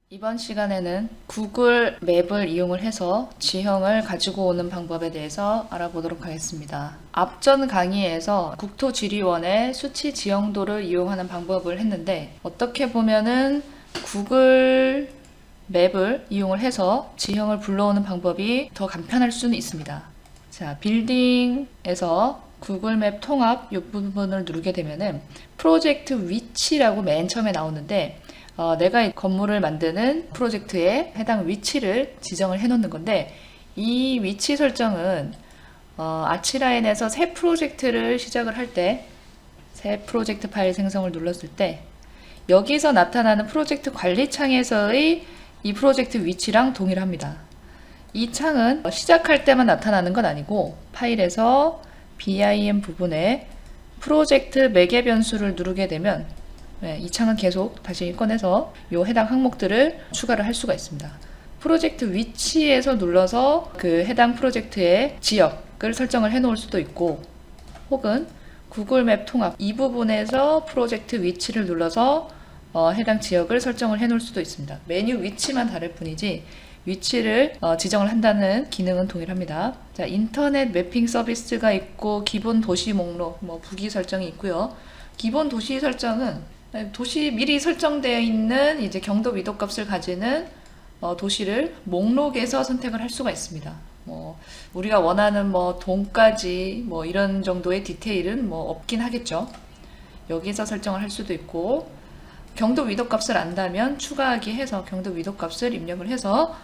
이번 시간에는 구글 맵을 이용을 해서 지형을 가지고 오는 방법에 대해서 알아보도록 하겠습니다. 앞전 강의에서 국토지리원의 수치 지형도를 이용하는 방법을 했는데, 어떻게 보면은 구글 맵을 이용을 해서 지형을 불러오는 방법이 더 간편할 수는 있습니다. 자, 빌딩에서 구글 맵 통합 이 부분을 누르게 되면은 프로젝트 위치라고 맨 처음에 나오는데, 내가 이 건물을 만드는 프로젝트에 해당 위치를 지정을 해 놓는 건데, 이 위치 설정은 아치라인에서 새 프로젝트를 시작을 할 때, 새 프로젝트 파일 생성을 눌렀을 때 여기서 나타나는 프로젝트 관리 창에서의 이 프로젝트 위치랑 동일합니다. 이 창은 시작할 때만 나타나는 건 아니고, 파일에서 BIM 부분에 프로젝트 매개 변수를 누르게 되면 이 창은 계속 다시 꺼내서 이 해당 항목들을 추가를 할 수가 있습니다. 프로젝트 위치에서 눌러서 그 해당 프로젝트의 지역을 설정을 해 놓을 수도 있고, 혹은 구글 맵 통합 이 부분에서 프로젝트 위치를 눌러서 해당 지역을 설정을 해 놓을 수도 있습니다. 메뉴 위치만 다를 뿐이지 위치를 지정을 한다는 기능은 동일합니다. 자, 인터넷 매핑 서비스가 있고, 기본 도시 목록, 부기 설정이 있고요. 기본 도시 설정은 도시 미리 설정되어 있는 이제 경도 위도 값을 가지는 도시를 목록에서 선택을 할 수가 있습니다. 우리가 원하는 동까지 이런 정도의 디테일은 없긴 하겠죠. 여기서 설정을 할 수도 있고, 경도 위도 값을 안다면 추가하기 해서 경도 위도 값을 입력을 해서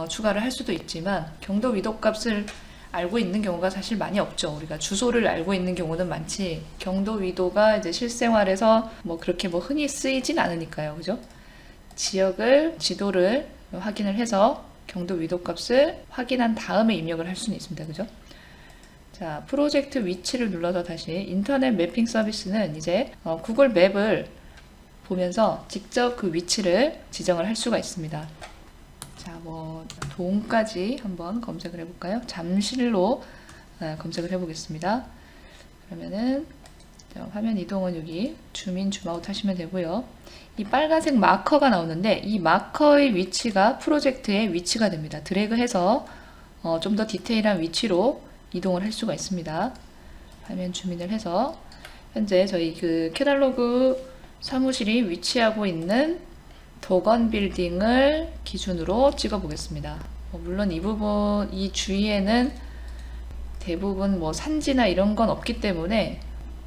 추가를 할 수도 있지만, 경도 위도 값을 알고 있는 경우가 사실 많이 없죠. 우리가 주소를 알고 있는 경우는 많지, 경도 위도가 이제 실생활에서 그렇게 흔히 쓰이진 않으니까요. 그죠? 지도를 확인을 해서 경도 위도 값을 확인한 다음에 입력을 할 수는 있습니다. 그죠? 자, 프로젝트 위치를 눌러서 다시 인터넷 매핑 서비스는 이제 구글 맵을 보면서 직접 그 위치를 지정을 할 수가 있습니다. 자, 동까지 한번 검색을 해볼까요? 잠실로 검색을 해보겠습니다. 그러면은 화면 이동은 여기 줌인 줌아웃 하시면 되고요. 이 빨간색 마커가 나오는데, 이 마커의 위치가 프로젝트의 위치가 됩니다. 드래그해서 좀 더 디테일한 위치로 이동을 할 수가 있습니다. 화면 줌인을 해서 현재 저희 그 캐탈로그 사무실이 위치하고 있는 도건 빌딩을 기준으로 찍어 보겠습니다. 물론 이 부분, 이 주위에는 대부분 산지나 이런 건 없기 때문에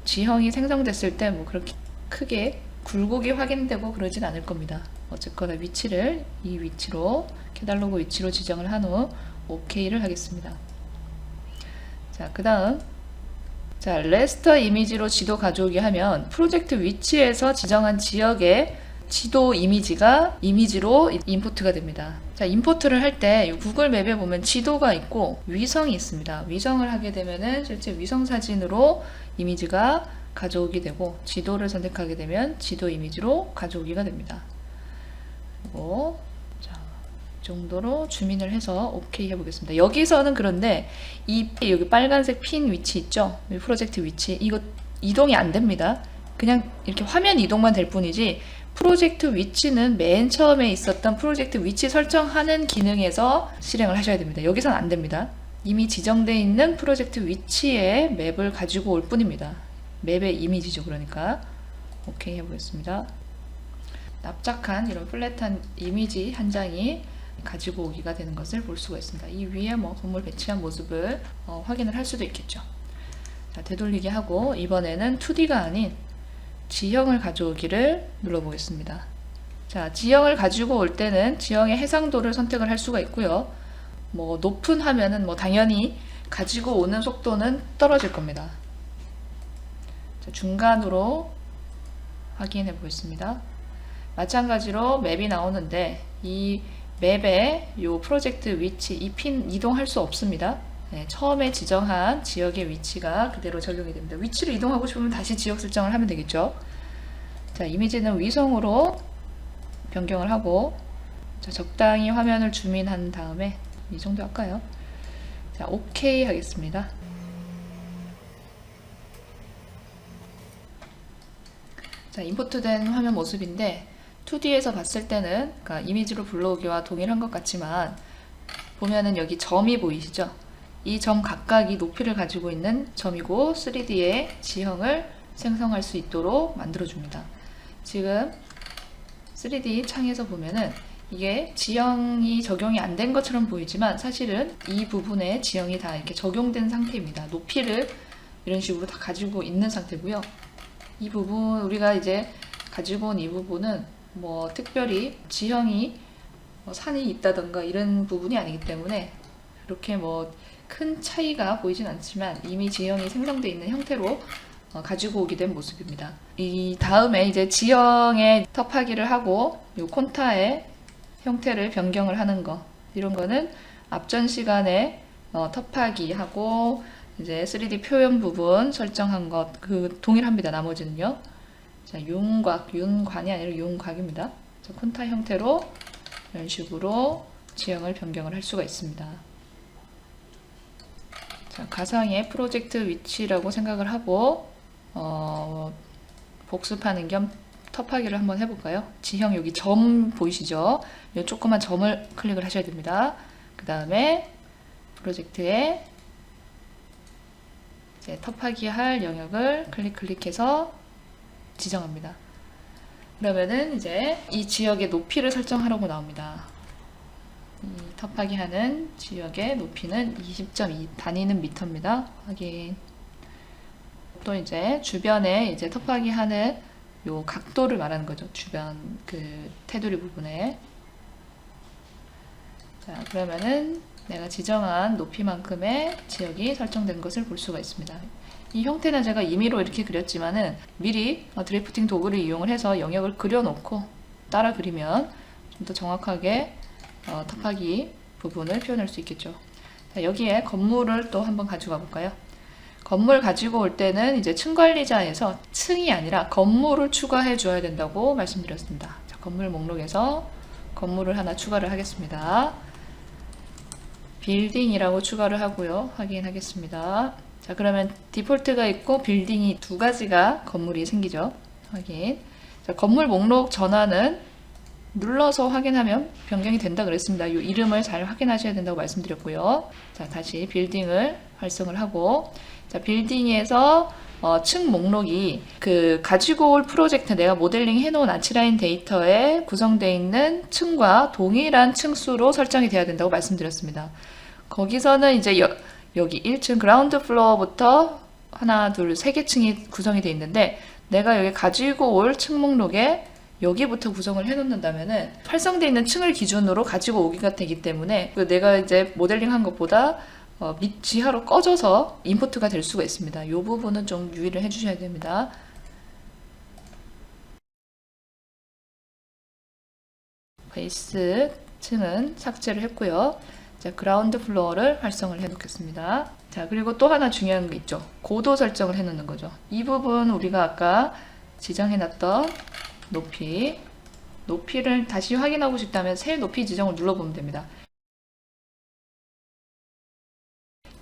지형이 생성됐을 때 그렇게 크게 굴곡이 확인되고 그러진 않을 겁니다. 어쨌거나 위치를 이 위치로, 캐탈로그 위치로 지정을 한 후 OK를 하겠습니다. 자, 그 다음, 자, 레스터 이미지로 지도 가져오기 하면 프로젝트 위치에서 지정한 지역의 지도 이미지가 이미지로 임포트가 됩니다. 자, 임포트를 할 때 구글 맵에 보면 지도가 있고 위성이 있습니다. 위성을 하게 되면은 실제 위성 사진으로 이미지가 가져오게 되고, 지도를 선택하게 되면 지도 이미지로 가져오기가 됩니다. 그리고 자, 이 정도로 줌인을 해서 OK 해보겠습니다. 여기서는 그런데 여기 빨간색 핀 위치 있죠? 프로젝트 위치, 이거 이동이 안 됩니다. 그냥 이렇게 화면 이동만 될 뿐이지, 프로젝트 위치는 맨 처음에 있었던 프로젝트 위치 설정하는 기능에서 실행을 하셔야 됩니다. 여기서는 안 됩니다. 이미 지정되어 있는 프로젝트 위치에 맵을 가지고 올 뿐입니다. 맵의 이미지죠. 그러니까 오케이 해보겠습니다. 납작한 이런 플랫한 이미지 한 장이 가지고 오기가 되는 것을 볼 수가 있습니다. 이 위에 건물 배치한 모습을 확인을 할 수도 있겠죠. 자, 되돌리기 하고 이번에는 2D가 아닌 지형을 가져오기를 눌러보겠습니다. 자, 지형을 가지고 올 때는 지형의 해상도를 선택을 할 수가 있고요. 높은 화면은 당연히 가지고 오는 속도는 떨어질 겁니다. 자, 중간으로 확인해 보겠습니다. 마찬가지로 맵이 나오는데, 이 맵에 이 프로젝트 위치, 이 핀 이동할 수 없습니다. 네, 처음에 지정한 지역의 위치가 그대로 적용이 됩니다. 위치를 이동하고 싶으면 다시 지역 설정을 하면 되겠죠. 자, 이미지는 위성으로 변경을 하고, 자, 적당히 화면을 줌인한 다음에 이 정도 할까요? 자, OK 하겠습니다. 자, 임포트된 화면 모습인데, 2D에서 봤을 때는 그러니까 이미지로 불러오기와 동일한 것 같지만 보면은 여기 점이 보이시죠? 이 점 각각이 높이를 가지고 있는 점이고 3D의 지형을 생성할 수 있도록 만들어줍니다. 지금 3D 창에서 보면은 이게 지형이 적용이 안 된 것처럼 보이지만 사실은 이 부분에 지형이 다 이렇게 적용된 상태입니다. 높이를 이런 식으로 다 가지고 있는 상태고요. 이 부분 우리가 이제 가지고 온 이 부분은 뭐 특별히 지형이 뭐 산이 있다던가 이런 부분이 아니기 때문에 이렇게 뭐 큰 차이가 보이진 않지만 이미 지형이 생성되어 있는 형태로 가지고 오게 된 모습입니다. 이 다음에 이제 지형에 텁하기를 하고 이 콘타의 형태를 변경을 하는 거, 이런 거는 앞전 시간에 텁하기 하고 이제 3D 표현 부분 설정한 것 그 동일합니다. 나머지는요. 자, 윤곽이 아니라 윤곽입니다. 자, 콘타 형태로 이런 식으로 지형을 변경을 할 수가 있습니다. 자, 가상의 프로젝트 위치라고 생각을 하고 복습하는 겸 텁하기를 한번 해볼까요? 지형 여기 점 보이시죠? 이 조그만 점을 클릭을 하셔야 됩니다. 그 다음에 프로젝트에 이제 텁하기 할 영역을 클릭해서 지정합니다. 그러면은 이제 이 지역의 높이를 설정하라고 나옵니다. 이 텁하기 하는 지역의 높이는 20.2 단위는 미터입니다. 확인. 또 이제 주변에 이제 텁하기 하는 요 각도를 말하는 거죠. 주변 그 테두리 부분에. 자, 그러면은 내가 지정한 높이만큼의 지역이 설정된 것을 볼 수가 있습니다. 이 형태는 제가 임의로 이렇게 그렸지만은 미리 드래프팅 도구를 이용을 해서 영역을 그려놓고 따라 그리면 좀 더 정확하게 텁하기 부분을 표현할 수 있겠죠. 자, 여기에 건물을 또 한번 가져가 볼까요? 건물 가지고 올 때는 이제 층 관리자에서 층이 아니라 건물을 추가해 줘야 된다고 말씀드렸습니다. 자, 건물 목록에서 건물을 하나 추가를 하겠습니다. 빌딩이라고 추가를 하고요. 확인하겠습니다. 자, 그러면 디폴트가 있고 빌딩이 두 가지가 건물이 생기죠. 확인. 자, 건물 목록 전환은 눌러서 확인하면 변경이 된다 그랬습니다. 이 이름을 잘 확인하셔야 된다고 말씀드렸고요. 자, 다시 빌딩을 활성을 하고, 자, 빌딩에서 층 목록이 그 가지고 올 프로젝트 내가 모델링 해놓은 아치라인 데이터에 구성되어 있는 층과 동일한 층수로 설정이 돼야 된다고 말씀드렸습니다. 거기서는 이제 여기 1층 그라운드 플로어부터 하나, 둘, 세 개 층이 구성이 되어 있는데 내가 여기 가지고 올 층 목록에 여기부터 구성을 해놓는다면은 활성되어 있는 층을 기준으로 가지고 오기가 되기 때문에 내가 이제 모델링 한 것보다 지하로 꺼져서 인풋가 될 수가 있습니다. 이 부분은 좀 유의를 해주셔야 됩니다. 베이스 층은 삭제를 했고요. 자, 그라운드 플로어를 활성을 해 놓겠습니다. 자, 그리고 또 하나 중요한 게 있죠. 고도 설정을 해 놓는 거죠. 이 부분 우리가 아까 지정해 놨던 높이를 다시 확인하고 싶다면 새 높이 지정을 눌러보면 됩니다.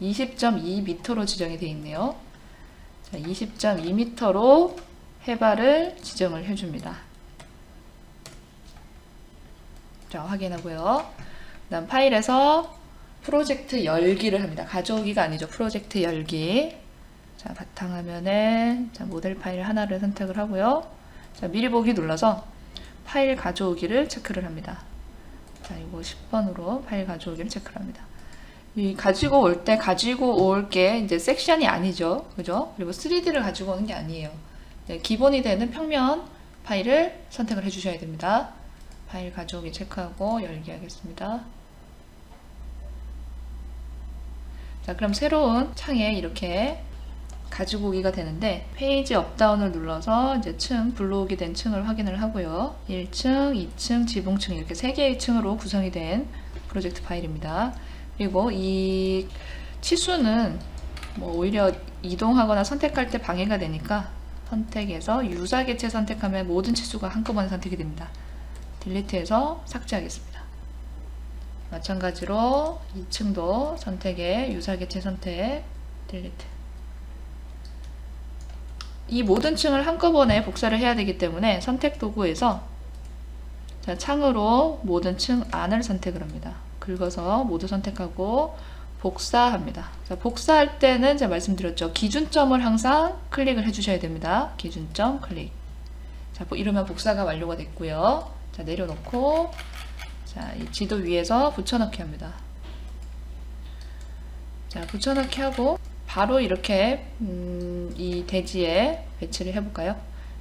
20.2m로 지정이 되어 있네요. 자, 20.2m로 해발을 지정을 해줍니다. 자, 확인하고요. 그 다음 파일에서 프로젝트 열기를 합니다. 가져오기가 아니죠. 프로젝트 열기. 자, 바탕화면에 자, 모델 파일 하나를 선택을 하고요. 자, 미리 보기 눌러서 파일 가져오기를 체크를 합니다. 자, 이거 10번으로 파일 가져오기를 체크를 합니다. 이 가지고 올 때 가지고 올 게 이제 섹션이 아니죠. 그죠? 그리고 3D를 가지고 오는 게 아니에요. 네, 기본이 되는 평면 파일을 선택을 해 주셔야 됩니다. 파일 가져오기 체크하고 열기 하겠습니다. 자, 그럼 새로운 창에 이렇게 가지고 오기가 되는데 페이지 업다운을 눌러서 이제 층, 불러오게 된 층을 확인을 하고요. 1층, 2층, 지붕층 이렇게 3개의 층으로 구성이 된 프로젝트 파일입니다. 그리고 이 치수는 뭐 오히려 이동하거나 선택할 때 방해가 되니까 선택해서 유사 개체 선택하면 모든 치수가 한꺼번에 선택이 됩니다. 딜리트해서 삭제하겠습니다. 마찬가지로 2층도 선택에 유사 개체 선택, 딜리트. 이 모든 층을 한꺼번에 복사를 해야 되기 때문에 선택 도구에서 자, 창으로 모든 층 안을 선택을 합니다. 긁어서 모두 선택하고 복사합니다. 자, 복사할 때는 제가 말씀드렸죠. 기준점을 항상 클릭을 해주셔야 됩니다. 기준점 클릭. 자, 이러면 복사가 완료가 됐고요. 자, 내려놓고 자, 이 지도 위에서 붙여넣기 합니다. 자, 붙여넣기 하고 바로 이렇게 이 대지에 배치를 해볼까요?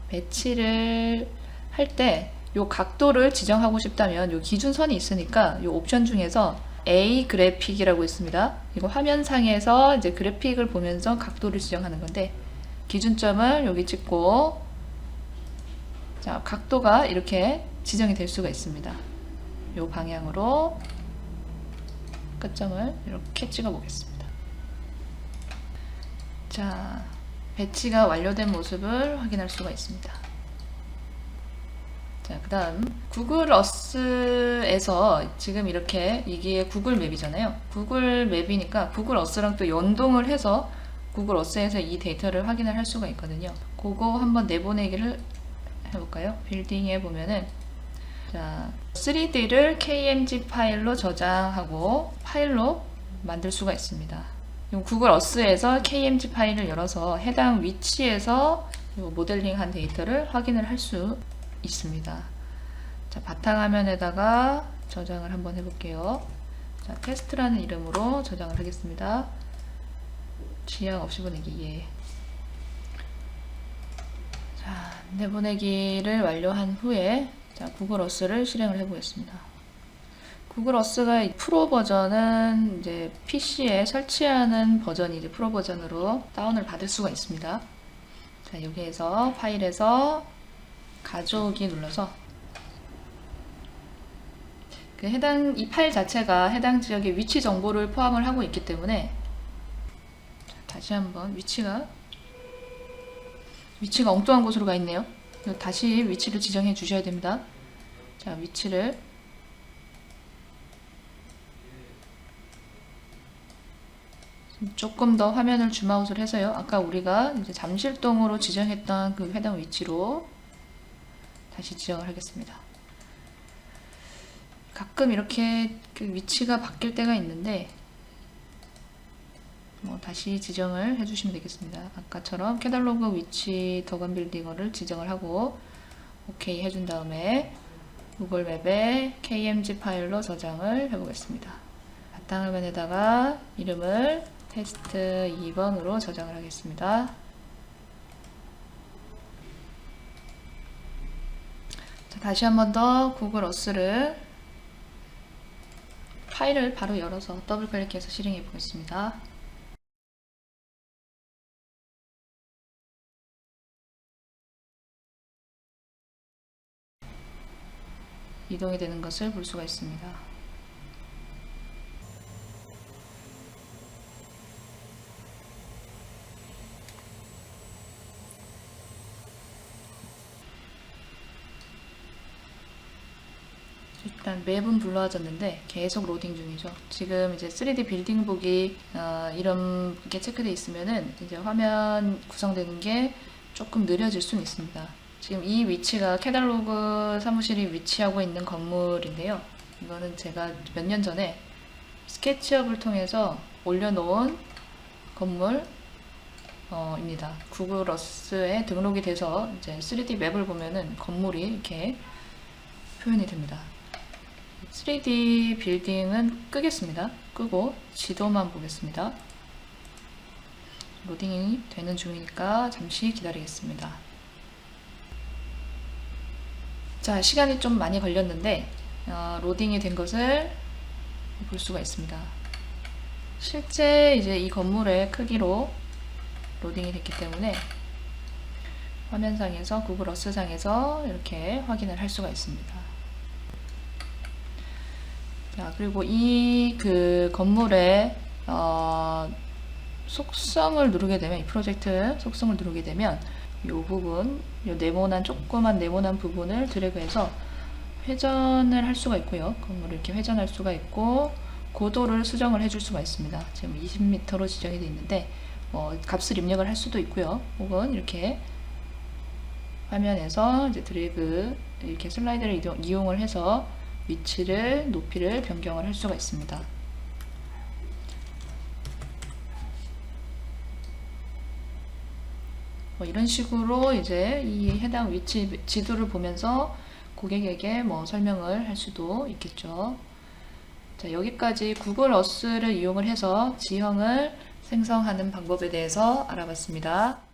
배치를 할 때 요 각도를 지정하고 싶다면 요 기준선이 있으니까 요 옵션 중에서 A 그래픽이라고 있습니다. 이거 화면상에서 이제 그래픽을 보면서 각도를 지정하는 건데 기준점을 여기 찍고 자, 각도가 이렇게 지정이 될 수가 있습니다. 요 방향으로 끝점을 이렇게 찍어 보겠습니다. 자, 배치가 완료된 모습을 확인할 수가 있습니다. 자, 그 다음 구글 어스에서 지금 이렇게 이게 구글 맵이잖아요. 구글 맵이니까 구글 어스랑 또 연동을 해서 구글 어스에서 이 데이터를 확인을 할 수가 있거든요. 그거 한번 내보내기를 해볼까요? 빌딩에 보면은 자, 3D를 KMG 파일로 저장하고 파일로 만들 수가 있습니다. 구글 어스에서 KMG 파일을 열어서 해당 위치에서 모델링한 데이터를 확인을 할 수 있습니다. 자, 바탕화면에다가 저장을 한번 해볼게요. 자, 테스트라는 이름으로 저장을 하겠습니다. 지양 없이 보내기. 예. 자, 내보내기를 완료한 후에 자, 구글 어스를 실행을 해보겠습니다. 구글 어스가 프로 버전은 이제 PC에 설치하는 버전이 이제 프로 버전으로 다운을 받을 수가 있습니다. 자, 여기에서 파일에서 가져오기 눌러서 이 파일 자체가 해당 지역의 위치 정보를 포함을 하고 있기 때문에 자, 다시 한번 위치가 엉뚱한 곳으로 가 있네요. 다시 위치를 지정해 주셔야 됩니다. 자, 위치를 조금 더 화면을 줌아웃을 해서요. 아까 우리가 이제 잠실동으로 지정했던 그 해당 위치로 다시 지정을 하겠습니다. 가끔 이렇게 그 위치가 바뀔 때가 있는데 다시 지정을 해주시면 되겠습니다. 아까처럼 캐탈로그 위치 더건 빌딩어를 지정을 하고 OK 해준 다음에 구글 맵에 KMG 파일로 저장을 해보겠습니다. 바탕화면에다가 이름을 테스트 2번으로 저장을 하겠습니다. 자, 다시 한 번 더 구글 어스를 파일을 바로 열어서 더블 클릭해서 실행해 보겠습니다. 이동이 되는 것을 볼 수가 있습니다. 일단 맵은 불러와졌는데 계속 로딩 중이죠. 지금 이제 3D 빌딩 보기 이런 게 체크되어 있으면은 이제 화면 구성되는 게 조금 느려질 수는 있습니다. 지금 이 위치가 캐탈로그 사무실이 위치하고 있는 건물인데요. 이거는 제가 몇 년 전에 스케치업을 통해서 올려놓은 건물 입니다. 구글 어스에 등록이 돼서 이제 3D 맵을 보면은 건물이 이렇게 표현이 됩니다. 3D 빌딩은 끄겠습니다. 끄고 지도만 보겠습니다. 로딩이 되는 중이니까 잠시 기다리겠습니다. 자, 시간이 좀 많이 걸렸는데 로딩이 된 것을 볼 수가 있습니다. 실제 이제 이 건물의 크기로 로딩이 됐기 때문에 화면상에서 구글 어스상에서 이렇게 확인을 할 수가 있습니다. 자, 그리고 이 그 건물의 속성을 누르게 되면, 이 프로젝트 속성을 누르게 되면 이 부분, 이 조그만 네모난 부분을 드래그해서 회전을 할 수가 있고요. 건물을 이렇게 회전할 수가 있고 고도를 수정을 해줄 수가 있습니다. 지금 20m로 지정이 되어 있는데 값을 입력을 할 수도 있고요. 혹은 이렇게 화면에서 이제 드래그 이렇게 슬라이드를 이용을 해서 위치를, 높이를 변경을 할 수가 있습니다. 이런 식으로 이제 이 해당 위치 지도를 보면서 고객에게 설명을 할 수도 있겠죠. 자, 여기까지 구글 어스를 이용을 해서 지형을 생성하는 방법에 대해서 알아봤습니다.